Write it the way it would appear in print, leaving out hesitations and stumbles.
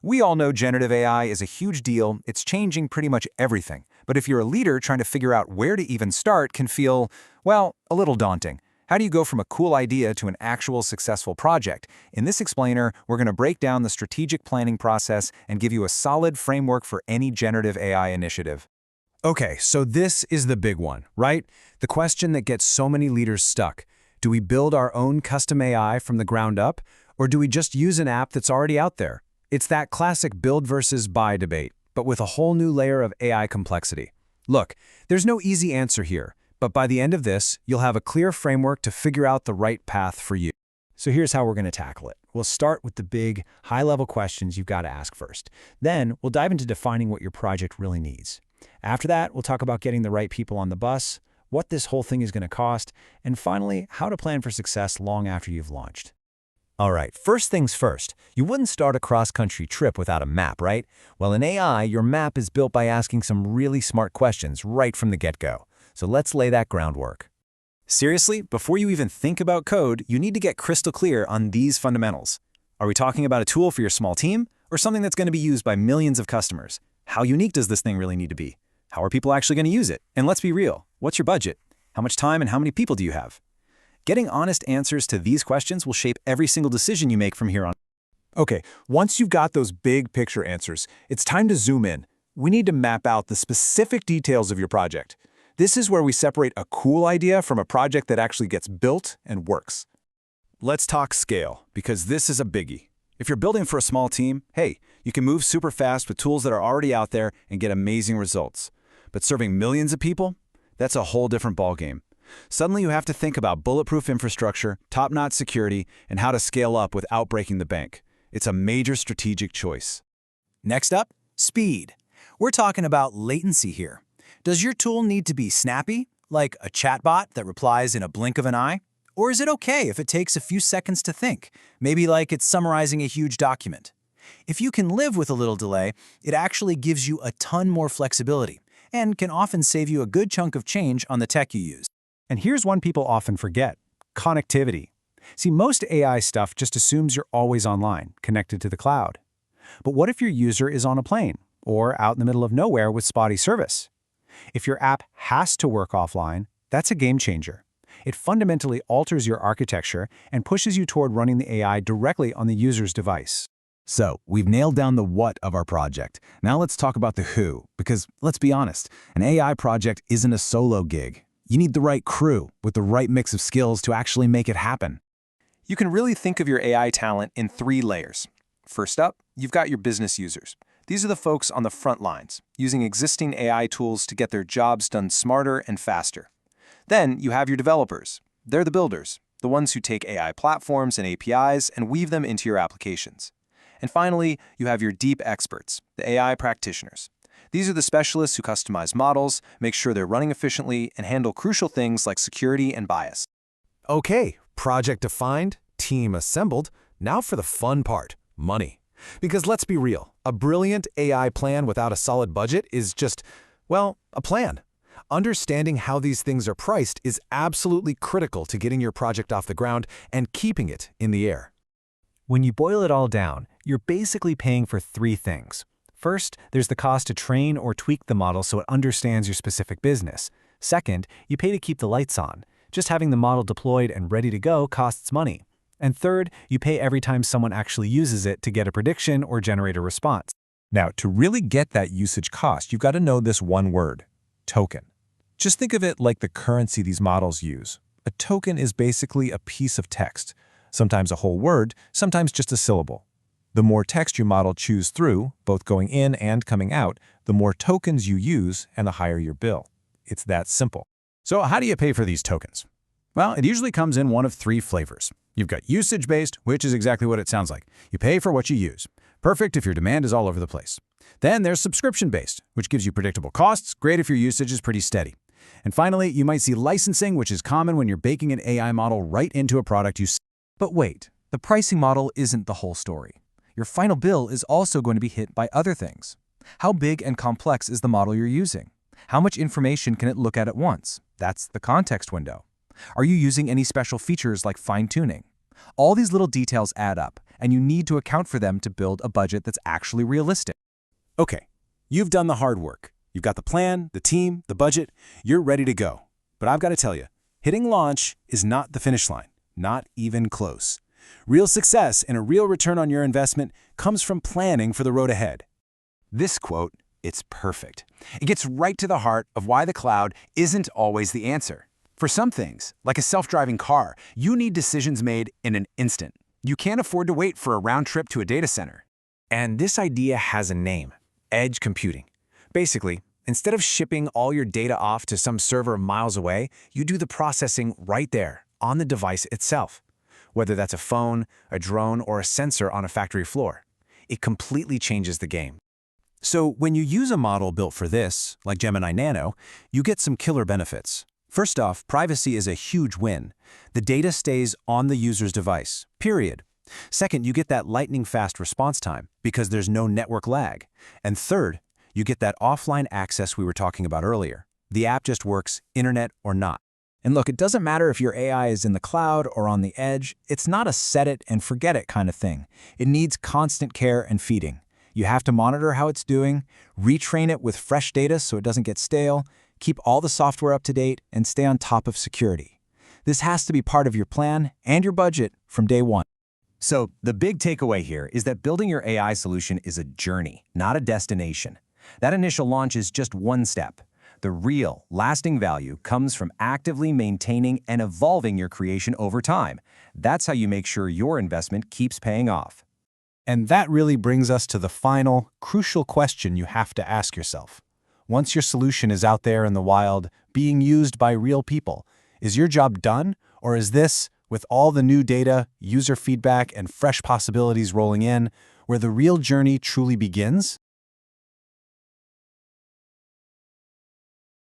We all know generative AI is a huge deal. It's changing pretty much everything. But if you're a leader trying to figure out where to even start can feel, well, a little daunting. How do you go from a cool idea to an actual successful project? In this explainer, we're going to break down the strategic planning process and give you a solid framework for any generative AI initiative. Okay, so this is the big one, right? The question that gets so many leaders stuck. Do we build our own custom AI from the ground up, or do we just use an app that's already out there? It's that classic build versus buy debate, but with a whole new layer of AI complexity. Look, there's no easy answer here, but by the end of this, you'll have a clear framework to figure out the right path for you. So here's how we're going to tackle it. We'll start with the big, high-level questions you've got to ask first. Then we'll dive into defining what your project really needs. After that, we'll talk about getting the right people on the bus, what this whole thing is going to cost, and finally, how to plan for success long after you've launched. All right, first things first, you wouldn't start a cross-country trip without a map, right? Well, in AI, your map is built by asking some really smart questions right from the get-go. So let's lay that groundwork. Seriously, before you even think about code, you need to get crystal clear on these fundamentals. Are we talking about a tool for your small team, or something that's going to be used by millions of customers? How unique does this thing really need to be? How are people actually going to use it? And let's be real, what's your budget? How much time and how many people do you have? Getting honest answers to these questions will shape every single decision you make from here on. Okay, once you've got those big picture answers, it's time to zoom in. We need to map out the specific details of your project. This is where we separate a cool idea from a project that actually gets built and works. Let's talk scale, because this is a biggie. If you're building for a small team, hey, you can move super fast with tools that are already out there and get amazing results. But serving millions of people? That's a whole different ballgame. Suddenly you have to think about bulletproof infrastructure, top-notch security, and how to scale up without breaking the bank. It's a major strategic choice. Next up, speed. We're talking about latency here. Does your tool need to be snappy, like a chatbot that replies in a blink of an eye? Or is it okay if it takes a few seconds to think, maybe like it's summarizing a huge document? If you can live with a little delay, it actually gives you a ton more flexibility and can often save you a good chunk of change on the tech you use. And here's one people often forget: connectivity. See, most AI stuff just assumes you're always online, connected to the cloud. But what if your user is on a plane or out in the middle of nowhere with spotty service? If your app has to work offline, that's a game changer. It fundamentally alters your architecture and pushes you toward running the AI directly on the user's device. So, we've nailed down the what of our project. Now let's talk about the who, because let's be honest, an AI project isn't a solo gig. You need the right crew with the right mix of skills to actually make it happen. You can really think of your AI talent in 3 layers. First up, you've got your business users. These are the folks on the front lines, using existing AI tools to get their jobs done smarter and faster. Then you have your developers. They're the builders, the ones who take AI platforms and APIs and weave them into your applications. And finally, you have your deep experts, the AI practitioners. These are the specialists who customize models, make sure they're running efficiently, and handle crucial things like security and bias. Okay, project defined, team assembled. Now for the fun part, money. Because let's be real, a brilliant AI plan without a solid budget is just, well, a plan. Understanding how these things are priced is absolutely critical to getting your project off the ground and keeping it in the air. When you boil it all down, you're basically paying for 3 things. First, there's the cost to train or tweak the model so it understands your specific business. Second, you pay to keep the lights on. Just having the model deployed and ready to go costs money. And third, you pay every time someone actually uses it to get a prediction or generate a response. Now, to really get that usage cost, you've got to know this one word: token. Just think of it like the currency these models use. A token is basically a piece of text, sometimes a whole word, sometimes just a syllable. The more text your model chews through, both going in and coming out, the more tokens you use and the higher your bill. It's that simple. So how do you pay for these tokens? Well, it usually comes in one of 3 flavors. You've got usage-based, which is exactly what it sounds like. You pay for what you use. Perfect if your demand is all over the place. Then there's subscription-based, which gives you predictable costs, great if your usage is pretty steady. And finally, you might see licensing, which is common when you're baking an AI model right into a product you sell. But wait, the pricing model isn't the whole story. Your final bill is also going to be hit by other things. How big and complex is the model you're using? How much information can it look at once? That's the context window. Are you using any special features like fine-tuning? All these little details add up, and you need to account for them to build a budget that's actually realistic. Okay, you've done the hard work. You've got the plan, the team, the budget. You're ready to go. But I've got to tell you, hitting launch is not the finish line, not even close. Real success and a real return on your investment comes from planning for the road ahead. This quote, it's perfect. It gets right to the heart of why the cloud isn't always the answer. For some things, like a self-driving car, you need decisions made in an instant. You can't afford to wait for a round trip to a data center. And this idea has a name: edge computing. Basically, instead of shipping all your data off to some server miles away, you do the processing right there, on the device itself. Whether that's a phone, a drone, or a sensor on a factory floor. It completely changes the game. So when you use a model built for this, like Gemini Nano, you get some killer benefits. First off, privacy is a huge win. The data stays on the user's device, period. Second, you get that lightning-fast response time because there's no network lag. And third, you get that offline access we were talking about earlier. The app just works, internet or not. And look, it doesn't matter if your AI is in the cloud or on the edge. It's not a set it and forget it kind of thing. It needs constant care and feeding. You have to monitor how it's doing, retrain it with fresh data so it doesn't get stale, keep all the software up to date, and stay on top of security. This has to be part of your plan and your budget from day one. So the big takeaway here is that building your AI solution is a journey, not a destination. That initial launch is just one step. The real, lasting value comes from actively maintaining and evolving your creation over time. That's how you make sure your investment keeps paying off. And that really brings us to the final, crucial question you have to ask yourself. Once your solution is out there in the wild, being used by real people, is your job done, or is this, with all the new data, user feedback, and fresh possibilities rolling in, where the real journey truly begins?